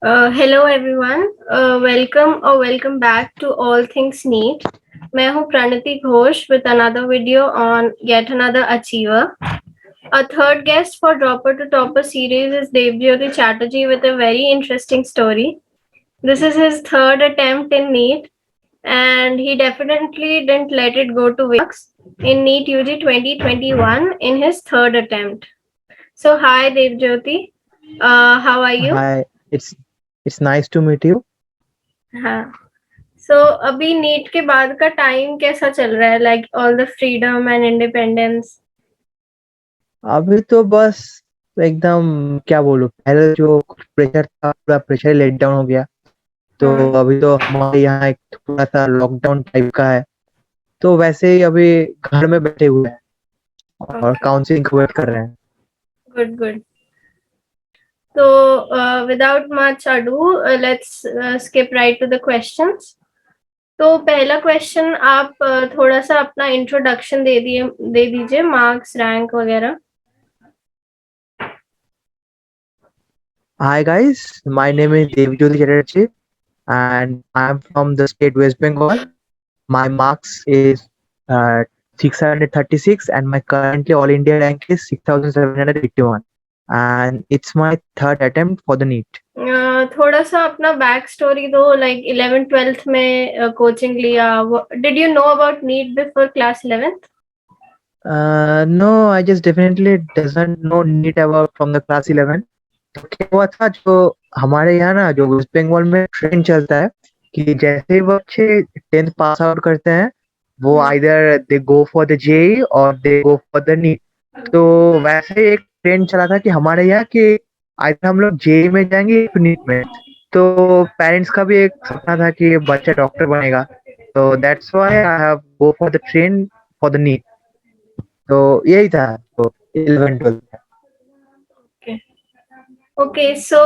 Hello everyone. Welcome back to All Things Neat. मैं हूँ Pranati Ghosh with another video on yet another achiever. Our third guest for Dropper to Topper series is Devjyoti Chatterjee with a very interesting story. This is his third attempt in NEET, and he definitely didn't let it go to waste in NEET UG 2021 in his third attempt. So hi Devjyoti, how are you? Hi, it's nice to meet you. हाँ. सो अभी NEET के बाद का time कैसा चल रहा है like all the freedom and independence? अभी तो बस एकदम क्या बोलूं, पहले जो प्रेशर था पूरा प्रेशर लेट डाउन हो गया। तो हाँ. अभी तो हमारे यहाँ एक थोड़ा सा लॉकडाउन टाइप का है। तो वैसे ही अभी घर में बैठे हुए हैं और ओके. काउंसलिंग का वेट कर रहे हैं। Good good. तो without much ado let's skip right to the questions. तो पहला क्वेश्चन आप थोड़ा सा अपना इंट्रोडक्शन दे दीजिए, मार्क्स रैंक वगैरह. Hi guys, my name is Devjyoti Chatterjee and I'm from the state West Bengal. My marks is uh, 636 and my currently all India rank is 6781 and it's my third attempt for the NEET. थोड़ा सा अपना back story दो, like 11th 12th में coaching लिया. Did you know about NEET before class 11th? No, I just definitely doesn't know NEET about from the class 11. तो क्या हुआ था, जो हमारे यहाँ ना जो वेस्ट बंगाल में ट्रेंड चलता है कि जैसे ही बच्चे 10th पास आउट करते हैं वो either they go for the JEE और they go for the NEET. तो वैसे ही एक ट्रेंड चला था कि हमारे यहाँ कि आइदर हम लोग जेई में जाएंगे या फिर नीट में। तो पेरेंट्स का भी एक सपना था कि बच्चा डॉक्टर बनेगा। तो that's why I have go for the train for the NEET. तो यही था तो 11 12 Okay, so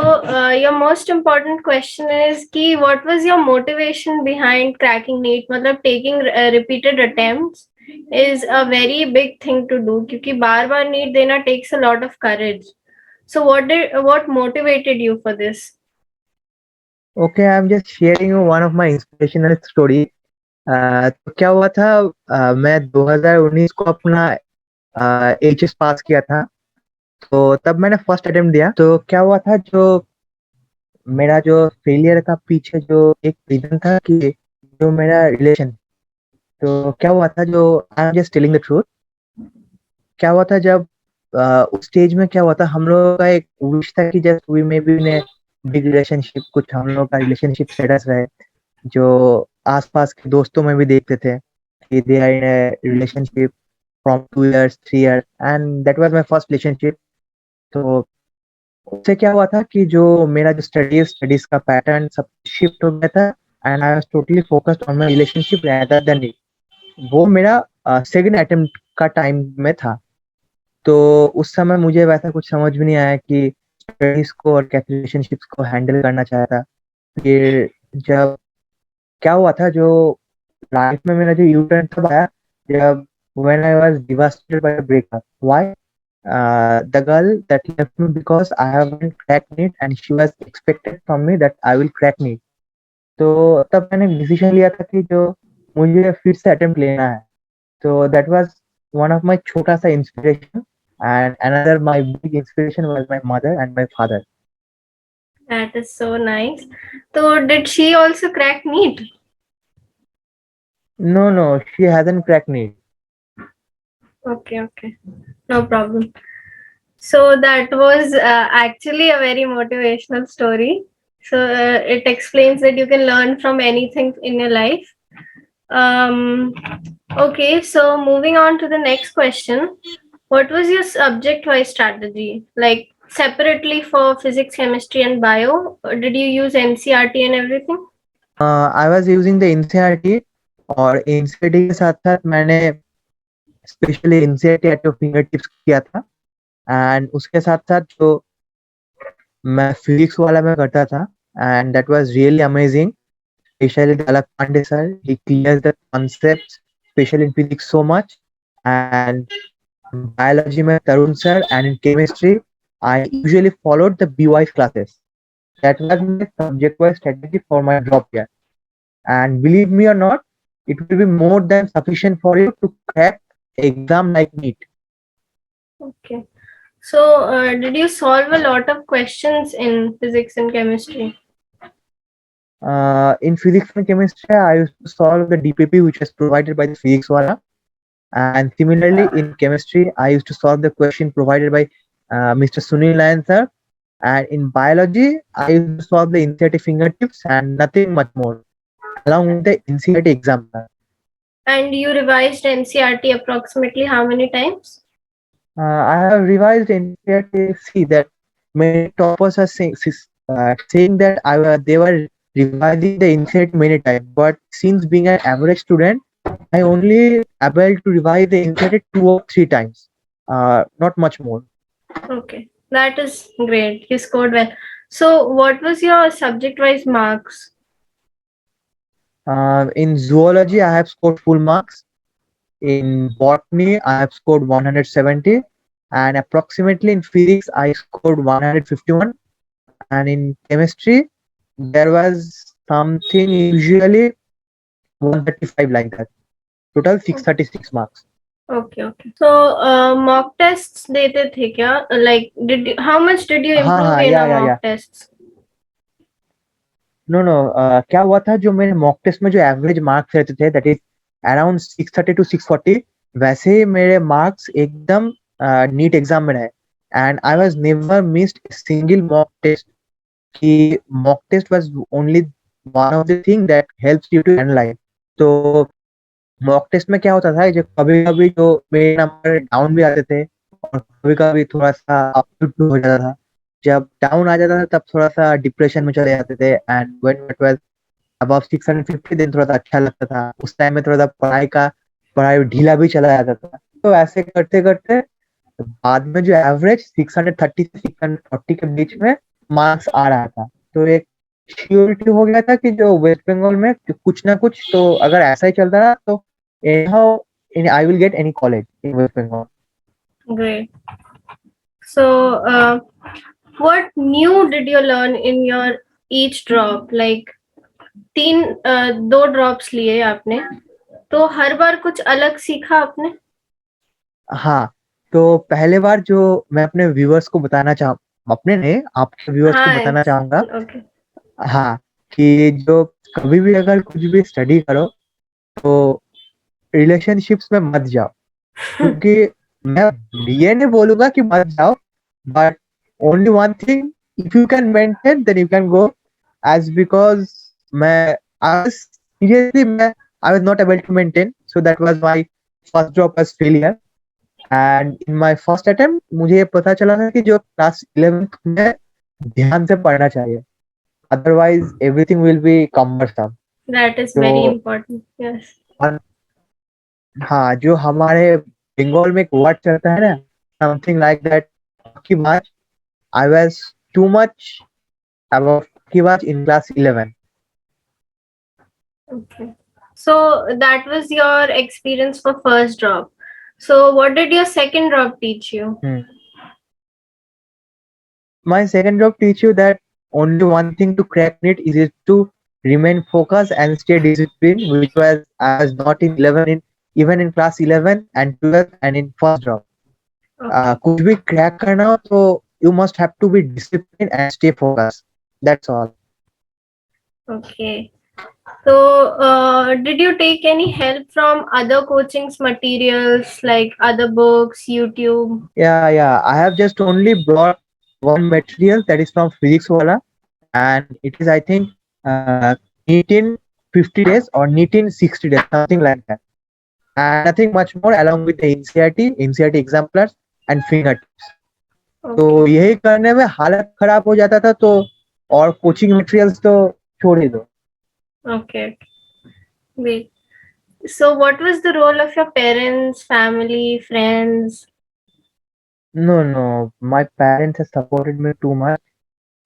your most important question is कि what was your motivation behind cracking NEET? मतलब taking repeated attempts is a very big thing to do क्योंकि बार-बार NEET देना takes a lot of courage. So what motivated you for this? Okay, I am just sharing you one of my inspirational story. तो क्या हुआ था, मैं 2019 को अपना एचएस पास किया था। तो तब मैंने फर्स्ट अटेम्प्ट दिया। तो क्या हुआ था, जो मेरा जो फेलियर का पीछे जो एक रीजन था कि जो मेरा रिलेशन। तो क्या हुआ था, जो I am just telling the truth. क्या हुआ था जब उस स्टेज में क्या हुआ था, हम लोगों का एक विश था कि just we may be in a big relationship, कुछ हम लोग का रिलेशनशिप स्टेटस रहे। जो आसपास के दोस्तों में भी देखते थे कि they are in a relationship from 2 years 3 years and that was my first relationship. तो उससे क्या हुआ था कि जो मेरा जो स्टडीज का पैटर्न सब शिफ्ट हो गया था and I was totally focused on my relationship rather than it. वो मेरा सेकंड अटेम्प्ट का टाइम में था। तो उस समय मुझे वैसा कुछ समझ भी नहीं आया कि स्टडीज को और कैसे रिलेशनशिप्स को हैंडल करना चाहा था। फिर जब क्या हुआ था, जो लाइफ में मेरा जो यू टर्न तब आया जब when I was devastated by breakup. Why? The girl that left me because I haven't cracked it and she was expected from me that I will crack it. तो तब मैंने decision लिया था कि जो मुझे फिर से अटेम्प्ट लेना है। तो that was one of my छोटा सा inspiration and another my big inspiration was my mother and my father. That is so nice. So did she also crack NEET? No, no, she hasn't cracked it. Okay, okay. No problem. So that was actually a very motivational story. So it explains that you can learn from anything in your life. Um, okay, so moving on to the next question. What was your subject wise strategy? Like separately for physics, chemistry, and bio? Or did you use NCRT and everything? I was using the NCERT और NCERT के साथ साथ मैंने specially NCERT at your finger tips किया था। And उसके साथ साथ जो मैं फिजिक्स वाला मैं करता था and that was really amazing. Specially the Alakh Pandey sir, he clears the concepts specially in physics so much. And biology में Tarun sir and in chemistry I usually followed the बीवाइस classes. That was my subject-wise strategy for my drop year. And believe me or not, it will be more than sufficient for you to crack exam like NEET. Okay. So, did you solve a lot of questions in physics and chemistry? In physics and chemistry, I used to solve the DPP which was provided by the physics wala. And similarly, in chemistry, I used to solve the question provided by Mr. Sunil Nayan sir. And in biology, I used to solve the NCERT fingertips and nothing much more, along with the NCERT examiner. And you revised NCRT approximately how many times? I have revised NCERT. See that many toppers are saying that they were revising the NCERT many times, but since being an average student, I only able to revise the NCERT 2 or 3 times, not much more. Okay, that is great. You scored well. So, what was your subject-wise marks? In zoology, I have scored full marks. In botany, I have scored 170, and approximately in physics, I scored 151. And in chemistry, there was something usually 135 like that. Total 636 marks. Okay, okay. So, mock tests देते थे क्या? Like, how much did you हाँ improve हाँ, in या a या mock या tests? No no, क्या हुआ था, जो मेरे मॉक टेस्ट में जो एवरेज मार्क्स रहते थे, दैट इज अराउंड 630 to 640, वैसे ही मेरे मार्क्स एकदम नीट एग्जाम में रहे. And I was never missed single mock test. कि mock test was only one of the thing that helps you to analyse. तो मॉक टेस्ट में क्या होता था, जो कभी कभी जो मेरे नंबर डाउन भी आते थे और कभी कभी थोड़ा सा अप भी हो जाता था. जब डाउन आ जाता था तब थोड़ा सा डिप्रेशन में चले जाते थे. And when it was above 650 दिन थोड़ा सा अच्छा लगता था. उस टाइम में थोड़ा सा पढ़ाई ढीला भी चला जाता था. तो ऐसे करते करते बाद में जो एवरेज 630 से 640 के बीच में मार्क्स आ रहा था. तो एक श्योरिटी हो गया था कि जो वेस्ट बंगाल में कुछ ना कुछ, तो अगर ऐसा ही चलता रहा तो anyhow I will get any college in West Bengal. Great. So, what new did you learn in your each drop? Like, दो ड्रॉप्स लिए आपने, तो हर बार कुछ अलग सीखा आपने? हाँ, तो पहले बार जो मैं अपने व्यूअर्स को बताना चाह अपने नहीं, आपके व्यूअर्स को हाँ, बताना चाहूंगा. ओके. हाँ, कि जो कभी भी अगर कुछ भी स्टडी करो तो रिलेशनशिप्स में मत जाओ. क्योंकि मैं ये नहीं बोलूंगा कि मत जाओ, but only one thing, if you can maintain then you can go. As because मैं सीरियसली मैं I was not able to maintain, so that was my first drop was failure. And in my first attempt मुझे ये पता चला था कि जो class 11th में ध्यान से पढ़ना चाहिए, otherwise everything will be cumbersome. That is तो very important. Yes. और हाँ, जो हमारे बंगाल में एक वर्ड चलता है ना, समथिंग लाइक दैट, की बात. I was too much about की बात in class 11. Okay. So that was your experience for first drop. So what did your second drop teach you? My second job teach you that only one thing to crack it is to remain focused and stay disciplined, which was I was not in 11 in even in class 11 and 12 and in first job. Okay. कुछ भी crack करना हो तो you must have to be disciplined and stay focused. That's all. Okay. So did you take any help from other coaching's materials like other books, YouTube? Yeah. I have just only brought one material that is from physics wala, and it is I think NEET in 50 days or NEET in 60 days, something like that. And nothing much more along with the NCERT exemplars and fingertips. तो Okay. यही करने में हालत खराब हो जाता था, तो और कोचिंग मटेरियल्स तो छोड़ ही दो. Okay. Wait. So what was the role of your parents, family, friends? No, my parents have supported me too much.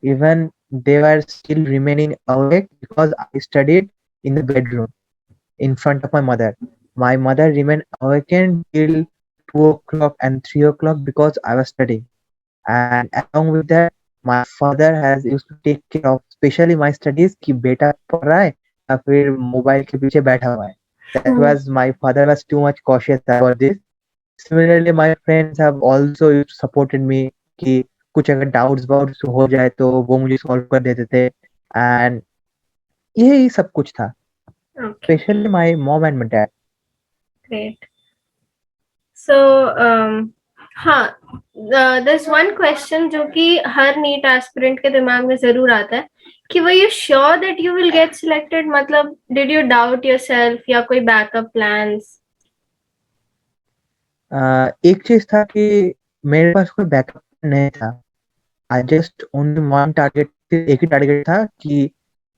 Even they were still remaining awake because I studied in the bedroom in front of my mother. My mother remained awakened till 2 o'clock and 3 o'clock because I was studying. And along with that, my father has used to take care of especially my studies कि बेटा पढ़ रहा है या फिर mobile के पीछे बैठा हुआ है. That Hmm. was my father was too much cautious about this. Similarly, my friends have also supported me कि कुछ अगर डाउट्स वाउट्स हो जाए तो वो मुझे सॉल्व कर देते थे. एंड यही सब कुछ था, Okay, specially my mom and my dad. great. So, हाँ, there's one question जो कि हर नीट एस्पिरेंट के दिमाग में जरूर आता है कि were you sure that you will get selected? मतलब did you doubt yourself या कोई backup plans? एक चीज था कि मेरे पास कोई बैकअप नहीं था. I just only one target, एक ही टारगेट था कि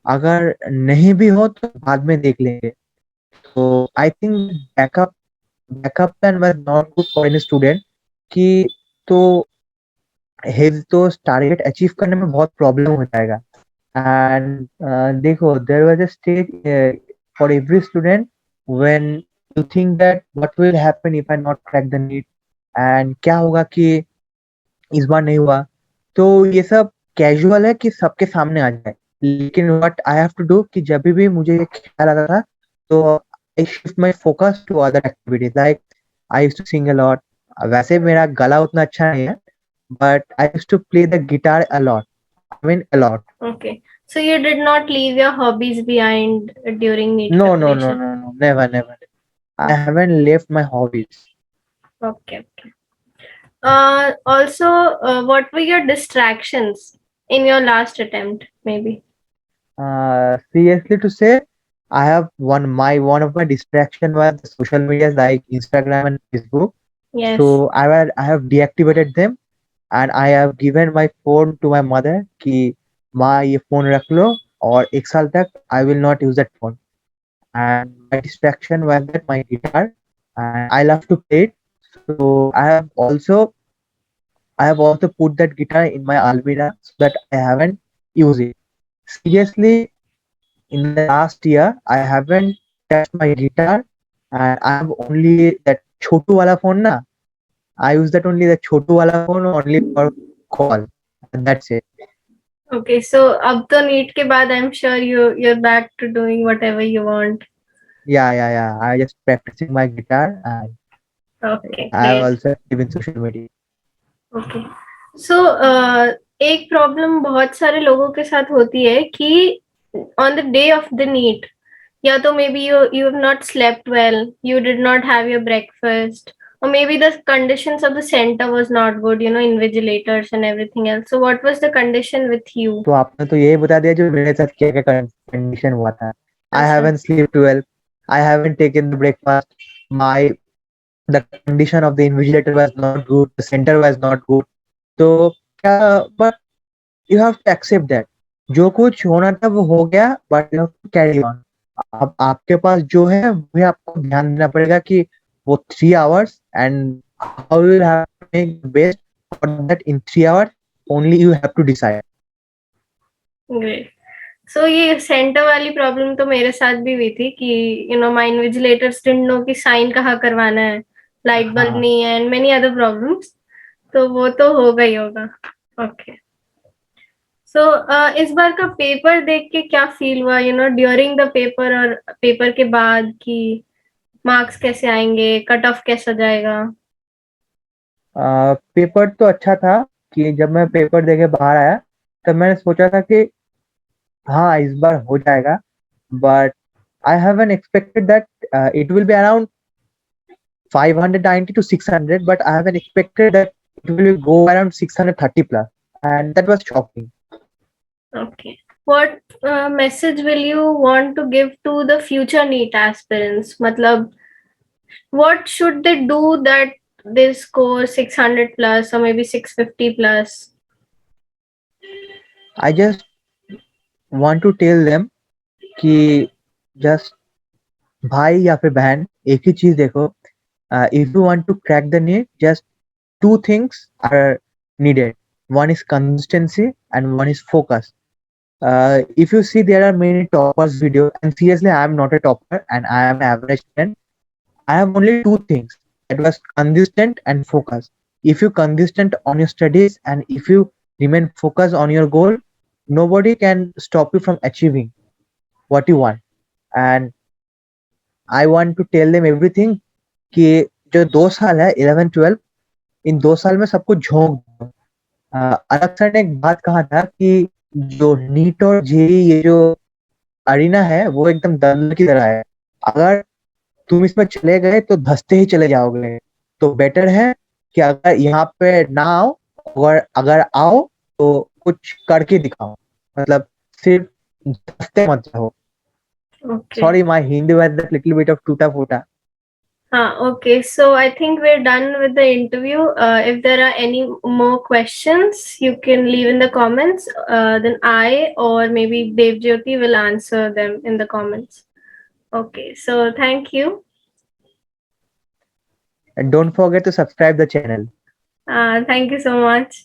अगर नहीं भी हो तो बाद में देख लेंगे. तो I think backup backup plan was not good for any student कि तो हेज तो टारगेट अचीव करने में बहुत प्रॉब्लम हो जाएगा. एंड देखो, there was a stage for every student when you think that what will happen if I not crack the NEET, and क्या होगा कि इस बार नहीं हुआ. तो ये सब कैजुअल है कि सबके सामने आ जाए. लेकिन what I have to do कि जब भी मुझे ये ख्याल आता था तो I shift my focus to other activities like I used to sing a lot. वैसे मेरा गला उतना अच्छा नहीं है, but I used to play the guitar a lot. I mean a lot. Okay, so you did not leave your hobbies behind during NEET No, no, no, preparation. no, no, never, never. I haven't left my hobbies. Okay, okay. Also, what were your distractions in your last attempt, maybe? Seriously to say, I have one of my distraction was the social medias like Instagram and Facebook. Yes. So I have deactivated them, and I have given my phone to my mother कि माँ ये phone रख लो और एक साल तक I will not use that phone. And my distraction was that my guitar, and I love to play it. So I have also put that guitar in my almirah so that I haven't used it. Seriously, in the last year, I haven't touched my guitar, and I have only that chotu wala phone na. I use that only the chotu wala phone only for call, and that's it. Okay, so अब तो NEET के बाद I'm sure you're back to doing whatever you want. Yeah. I just practicing my guitar, and Okay, I have great. also active in social media. Okay. So एक problem बहुत सारे लोगों के साथ होती है कि on the day of the NEET, या तो maybe you have not slept well, you did not have your breakfast, or maybe the conditions of the center was not good, invigilators and everything else. So what was the condition with you? तो आपने तो यही बता दिया जो मेरे साथ क्या क्या कंडीशन हुआ था. I अच्छा. haven't slept well. I haven't taken the breakfast. My the condition of the invigilator was not good. The center was not good. तो क्या, but you have to accept that. जो कुछ होना था वो हो गया, but you have to carry on. अब आपके पास जो है वही आपको ध्यान देना पड़ेगा कि वो 3 hours and how you will have to make the best for that in 3 hours. Only you have to decide. Great. So ये सेंटर वाली प्रॉब्लम तो मेरे साथ भी हुई थी कि माय इन्विजिलेटर्स डिडंट नो कि साइन कहाँ करवाना है, लाइट बल्ब हाँ. नहीं है एंड मेनी अदर प्रॉब्लम्स. तो वो तो होगा ही होगा. ओके. सो इस बार का पेपर देख के क्या फील हुआ ड्यूरिंग द पेपर और पेपर के बाद कि मार्क्स कैसे आएंगे, कट ऑफ कैसा जाएगा? पेपर तो अच्छा था कि जब मैं पेपर देके बाहर आया तब मैंने सोचा था कि हाँ इस बार हो जाएगा. But I haven't expected that it will be around 590 to 600, but I haven't expected that it will go around 630 plus, and that was shocking. Okay. What message will you want to give to the future NEET aspirants? मतलब what should they do that they score 600 plus or maybe 650 plus? I just want to tell them कि just भाई या फिर बहन एक ही चीज देखो. If you want to crack the NEET, just two things are needed. One is consistency and one is focus. If you see there are many toppers video, and seriously I am not a topper and I am an average student. I have only two things. That was consistent and focus. If you consistent on your studies and if you remain focused on your goal. Nobody can stop you from achieving what you want. And I want to tell them everything कि जो 2 साल है 11-12, इन 2 साल में सबको झोंक दो। अलग सर ने एक बात कहा था कि जो नीट और जेई ये जो अरीना है वो एकदम दलदल की तरह है। अगर तुम इसमें चले गए तो धंसते ही चले जाओगे। तो बेटर है कि अगर यहाँ पे ना आओ, और अगर आओ तो कुछ करके दिखाओ, मतलब सिर्फ धंसते मत रहो। Okay. Sorry, my Hindi was that little bit of tuta futa. Okay, so I think we're done with the interview. If there are any more questions, you can leave in the comments. Then I or maybe Dev Jyoti will answer them in the comments. Okay, so thank you. And don't forget to subscribe the channel. Thank you so much.